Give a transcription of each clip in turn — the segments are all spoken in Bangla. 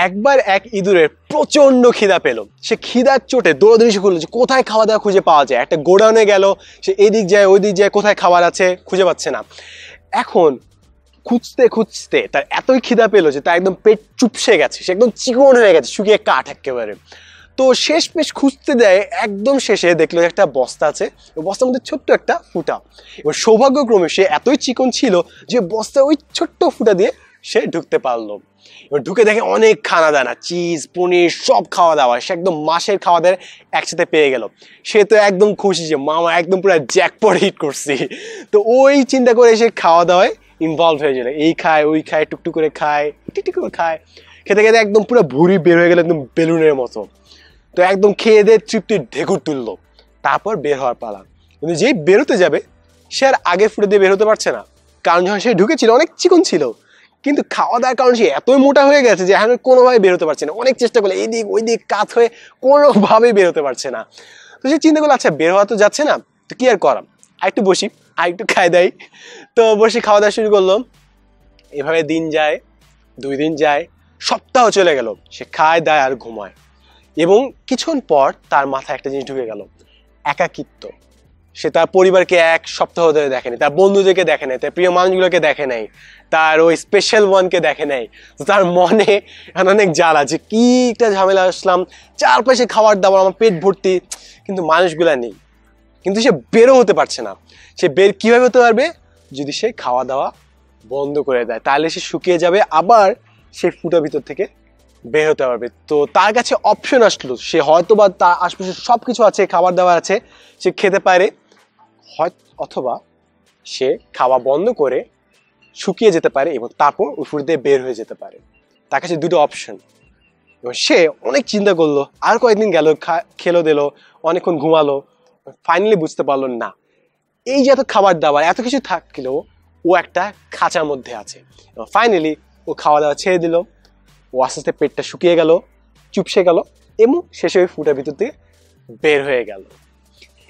একবার এক ইঁদুরের প্রচন্ড খিদা পেল। সে খিদার চোটে দৌড়াদৌড়ি শুরু করলো যে কোথায় খাওয়া দাওয়া খুঁজে পাওয়া যায়। একটা গোডাউনে গেল, সে এদিক যায় ওই দিক যায়, কোথায় খাবার আছে খুঁজে পাচ্ছে না। এখন খুঁজতে খুঁজতে তার এতই খিদা পেলো যে তার একদম পেট চুপসে গেছে, সে একদম চিকন হয়ে গেছে, শুকিয়ে কাঠ একেবারে। তো শেষ পেশ খুঁজতে দেয়, একদম শেষে দেখলো একটা বস্তা আছে, ওই বস্তার মধ্যে ছোট্ট একটা ফুটা। এবার সৌভাগ্যক্রমে সে এতই চিকন ছিল যে বস্তা ওই ছোট্ট ফুটা দিয়ে সে ঢুকতে পারলো। এবার ঢুকে দেখে অনেক খানা দানা, চিজ পনির সব খাওয়া দাওয়া, সে একদম মাসের খাওয়া দাওয়া একসাথে পেয়ে গেল। সে তো একদম খুশি যে মামা একদম পুরো জ্যাকপট হিট করছি। তো ওই চিন্তা করে সে খাওয়া দাওয়ায় ইনভলভ হয়ে গেল, এই খায় ওই খায়, টুকটুক করে খায়, টিকটিক করে খায়, খেতে খেতে একদম পুরো ভুঁড়ি বের হয়ে গেল একদম বেলুনের মতো। তো একদম খেয়ে দিয়ে তৃপ্তির ঢেকুর তুললো। তারপর বের হওয়ার পালা। কিন্তু যেই বেরোতে যাবে সে আর আগে ফুটে দিয়ে বের হতে পারছে না, কারণ যখন সে ঢুকেছিল অনেক চিকন ছিল, কিন্তু খাওয়া দাওয়ার কারণে সে এতই মোটা হয়ে গেছে যে এখন কোনোভাবে বের হতে পারছে না। অনেক চেষ্টা করলে এই দিক ওই দিক কাত হয়ে কোনোভাবেই বের হতে পারছে না। তো সে চিন্তা করলো আচ্ছা বের হওয়া তো যাচ্ছে না, তো কি আর করাম, আর একটু বসি আর একটু খাই দাই। তো বসে খাওয়া দাওয়া শুরু করলো। এভাবে দিন যায়, 2 দিন যায়, সপ্তাহ চলে গেল, সে খায় দায় আর ঘুমায়। এবং কিছুক্ষণ পর তার মাথায় একটা জিনিস ঢুকে গেল, একাকিত্ব। সে তার পরিবারকে 1 সপ্তাহ ধরে দেখেনি, তার বন্ধুদেরকে দেখে নেই, তার প্রিয় মানুষগুলোকে দেখে নেই, তার ওই স্পেশাল ওয়ানকে দেখে নেই। তো তার মনে এখন অনেক জ্বালা যে কি একটা ঝামেলা আসলাম, চারপাশে খাবার দাবার, আমার পেট ভর্তি, কিন্তু মানুষগুলা নেই। কিন্তু সে বেরও হতে পারছে না। সে বের কিভাবে হতে পারবে? যদি সে খাওয়া দাওয়া বন্ধ করে দেয়, তাহলে সে শুকিয়ে যাবে, আবার সে ফুটার ভিতর থেকে বের হতে পারবে। তো তার কাছে অপশন আসলো, সে হয়তো বা তার আশপাশে সব কিছু আছে, খাবার দাবার আছে, সে খেতে পারে, অথবা সে খাওয়া বন্ধ করে শুকিয়ে যেতে পারে এবং তারপর ওই ফুট দিয়ে বের হয়ে যেতে পারে। তার কাছে 2টো অপশন। এবং সে অনেক চিন্তা করলো, আর কয়েকদিন গেল, খেলো দিল, অনেকক্ষণ ঘুমালো, ফাইনালি বুঝতে পারলো না, এই যে এত খাবার দাবার এত কিছু থাকলেও ও একটা খাঁচার মধ্যে আছে। ফাইনালি ও খাওয়া দাওয়া ছেড়ে দিল, ও আস্তে আস্তে পেটটা শুকিয়ে গেল, চুপসে গেল এবং শেষে ওই ফুটার ভিতর থেকে বের হয়ে গেল।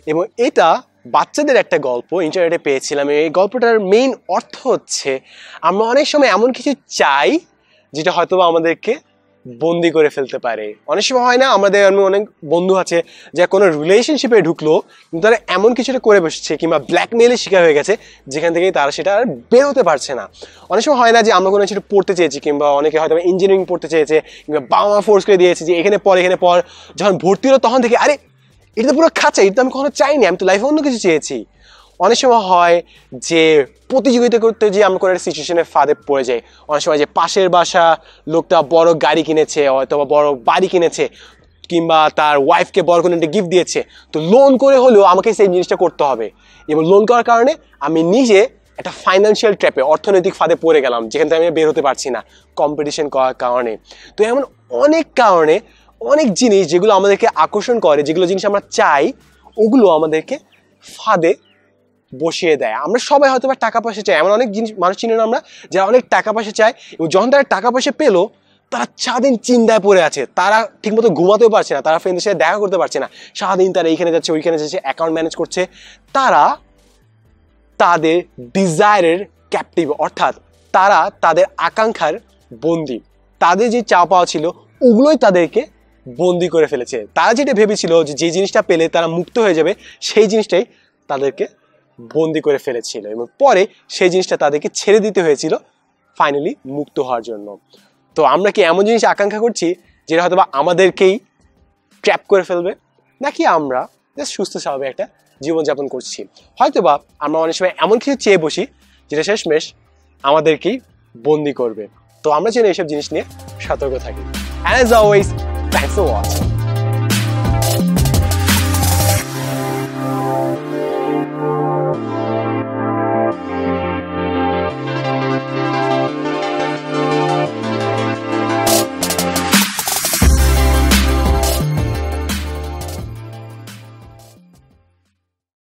এবং এটা বাচ্চাদের একটা গল্প, ইন্টারনেটে পেয়েছিলাম। এই গল্পটার মেইন অর্থ হচ্ছে আমরা অনেক সময় এমন কিছু চাই যেটা হয়তো আমাদেরকে বন্দি করে ফেলতে পারে। অনেক সময় হয় না, আমাদের অনেক বন্ধু আছে যা কোনো রিলেশনশিপে ঢুকলো কিন্তু তারা এমন কিছুটা করে বসছে কিংবা ব্ল্যাকমেইলের শিকার হয়ে গেছে যেখান থেকে তারা সেটা আর বের হতে পারছে না। অনেক সময় হয় না যে আমরা কোনো কিছু পড়তে চেয়েছি, কিংবা অনেকে হয়তো ইঞ্জিনিয়ারিং পড়তে চেয়েছে, কিংবা বাবা মা ফোর্স করে দিয়েছে যে এখানে পর এখানে পর, যখন ভর্তি হলো তখন থেকে আরে এটা তো পুরো খাঁচা, এটা তো আমি কখনো চাইনি, আমি তো লাইফে অন্য কিছু চেয়েছি। অনেক সময় হয় যে প্রতিযোগিতা করতে যে আমরা কোনো একটা সিচুয়েশনের ফাঁদে পড়ে যাই। অনেক সময় যে পাশের বাসা লোকটা বড় গাড়ি কিনেছে, হয়তো বা বড় বাড়ি কিনেছে, কিংবা তার ওয়াইফকে বড় কোনো একটা গিফট দিয়েছে, তো লোন করে হলেও আমাকে সেই জিনিসটা করতে হবে। এবং লোন করার কারণে আমি নিজে একটা ফাইন্যান্সিয়াল ট্র্যাপে, অর্থনৈতিক ফাঁদে পড়ে গেলাম যেখান থেকে আমি বের হতে পারছি না কম্পিটিশন করার কারণে। তো এমন অনেক কারণে অনেক জিনিস যেগুলো আমাদেরকে আকর্ষণ করে, যেগুলো জিনিস আমরা চাই, ওগুলো আমাদেরকে ফাঁদে বসিয়ে দেয়। আমরা সবাই হয়তো বা টাকা পয়সা চাই, এমন অনেক জিনিস মানুষ চিনেন আমরা যারা অনেক টাকা পয়সা চায়, এবং যখন তারা টাকা পয়সা পেলো তারা সারাদিন চিন্তায় পড়ে আছে, তারা ঠিকমতো ঘুমাতেও পারছে না, তারা ফ্রেন্ডের সাথে দেখা করতে পারছে না, সারাদিন তারা এইখানে যাচ্ছে ওইখানে যাচ্ছে, অ্যাকাউন্ট ম্যানেজ করছে। তারা তাদের ডিজায়ারের ক্যাপটিভ, অর্থাৎ তারা তাদের আকাঙ্ক্ষার বন্দী। তাদের যে চা পাওয়া ছিল ওগুলোই তাদেরকে বন্দি করে ফেলেছে। তারা যেটা ভেবেছিল যে জিনিসটা পেলে তারা মুক্ত হয়ে যাবে, সেই জিনিসটাই তাদেরকে বন্দি করে ফেলেছিল, এবং পরে সেই জিনিসটা তাদেরকে ছেড়ে দিতে হয়েছিল ফাইনালি মুক্ত হওয়ার জন্য। তো আমরা কি এমন জিনিস আকাঙ্ক্ষা করছি যেটা হয়তো বা আমাদেরকেই ট্র্যাপ করে ফেলবে, নাকি আমরা জাস্ট সুস্থ স্বাভাবিক একটা জীবনযাপন করছি? হয়তো বা আমরা অনেক সময় এমন কিছু চেয়ে বসি যেটা শেষমেশ আমাদেরকেই বন্দি করবে। তো আমরা যেন এইসব জিনিস নিয়ে সতর্ক থাকি। And as always, thanks for watching.